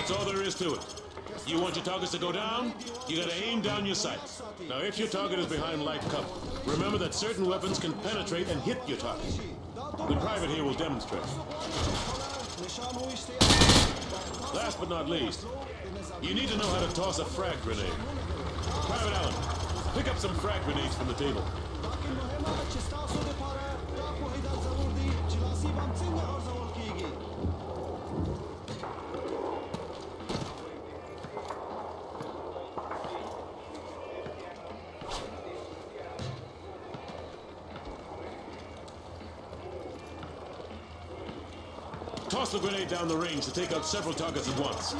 That's all there is to it. You want your targets to go down? You gotta aim down your sights. Now, if your target is behind light cover, remember that certain weapons can penetrate and hit your target. The private here will demonstrate. Last but not least, you need to know how to toss a frag grenade. Private Allen, pick up some frag grenades from the table. Toss the grenade down the range to take out several targets at once.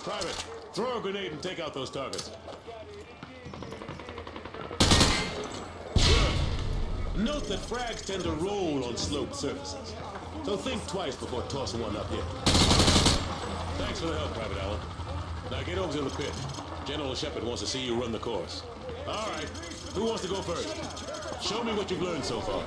Private, throw a grenade and take out those targets. Note that frags tend to roll on sloped surfaces, so think twice before tossing one up here. Thanks for the help, Private Allen. Now get over to the pit. General Shepard wants to see you run the course. All right, who wants to go first? Show me what you've learned so far.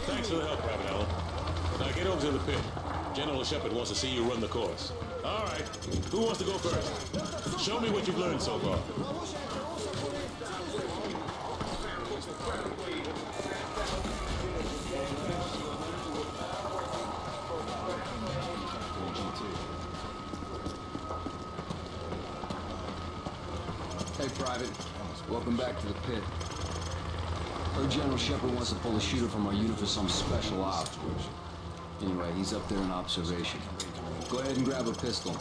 Thanks for the help, Private Allen. Now get over to the pit. General Shepard wants to see you run the course. All right, who wants to go first? Show me what you've learned so far. Hey, Private. Welcome back to the pit. Heard General Shepard wants to pull a shooter from our unit for some special op. Anyway, he's up there in observation. Go ahead and grab a pistol.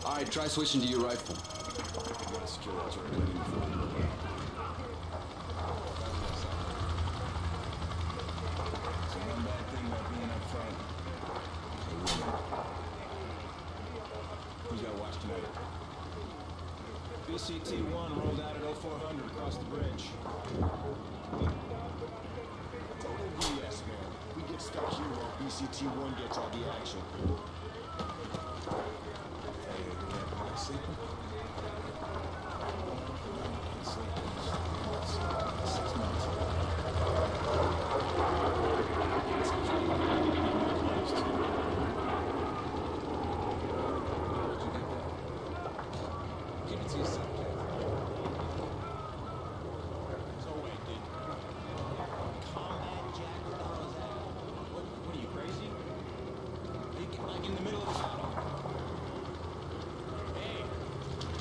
Alright, try switching to your rifle. BCT-1 rolled out at 0400 across the bridge. Total BS, man. We get stuck here while BCT-1 gets all the action.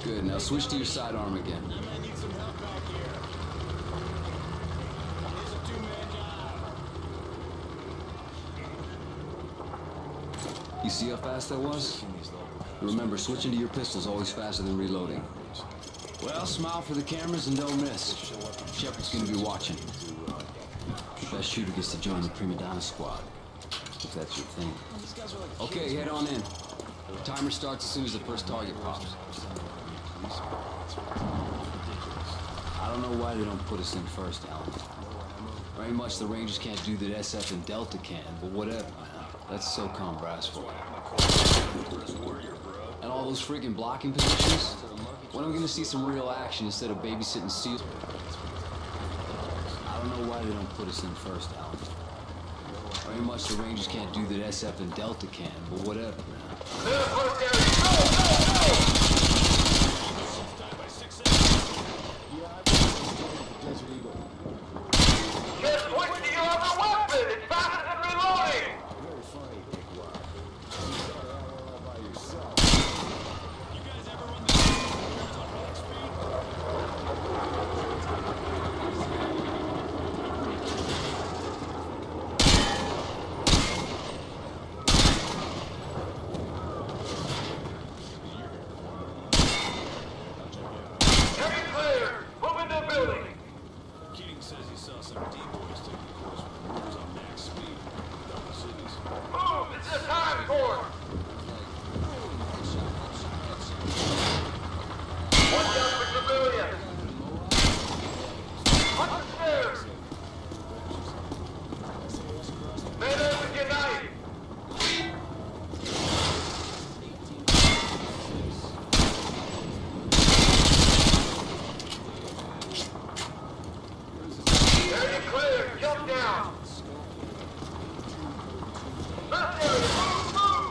Good, now switch to your sidearm again. I need some help back here. It's a two-man job. You see how fast that was? Remember, switching to your pistol's always faster than reloading. Well, smile for the cameras and don't miss. Shepard's gonna be watching. The best shooter gets to join the Prima Donna squad, if that's your thing. Okay, head on in. The timer starts as soon as the first target pops. I don't know why they don't put us in first, Alan. Very much the Rangers can't do that SF and Delta can, but whatever, man. That's SOCOM brass for you. And all those friggin' blocking positions? When am I gonna see some real action instead of babysitting SEALs? I don't know why they don't put us in first, Alan. Very much the Rangers can't do that SF and Delta can, but whatever, man. Desert Eagle. Just switch to your other weapon! It's faster than reloading! Very funny, Dickwad. You got it all by yourself. You guys ever run the on max speed? Heavy clear! Move into the building! Keating says he saw some decoys taking course with movers on max speed down the cities. Move! This is a time for One down for civilians! Watch the stairs! Melee with your knife! Area clear! Jump down! Left area! Move! Move!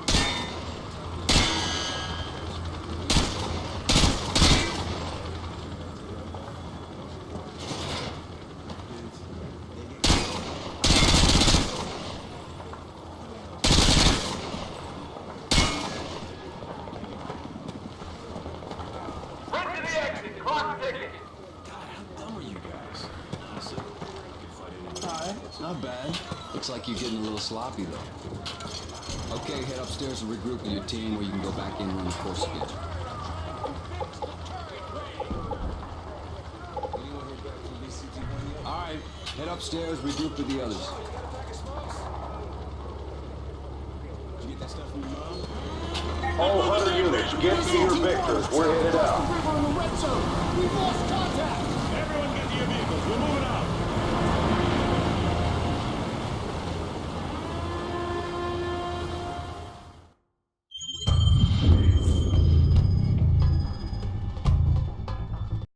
Run to the exit! Clock ticking! Dumb are you guys? Honestly, I could fight anyone. Alright, not bad. Looks like you're getting a little sloppy, though. Okay, head upstairs and regroup with your team where you can go back in and run the course again. Anyone heard back from BCT-1 yet? Alright, head upstairs, regroup with the others. Did you get that stuff from your mom? All Hunter units, get to your victors. We're headed out. Everyone get to your vehicles. We're moving out.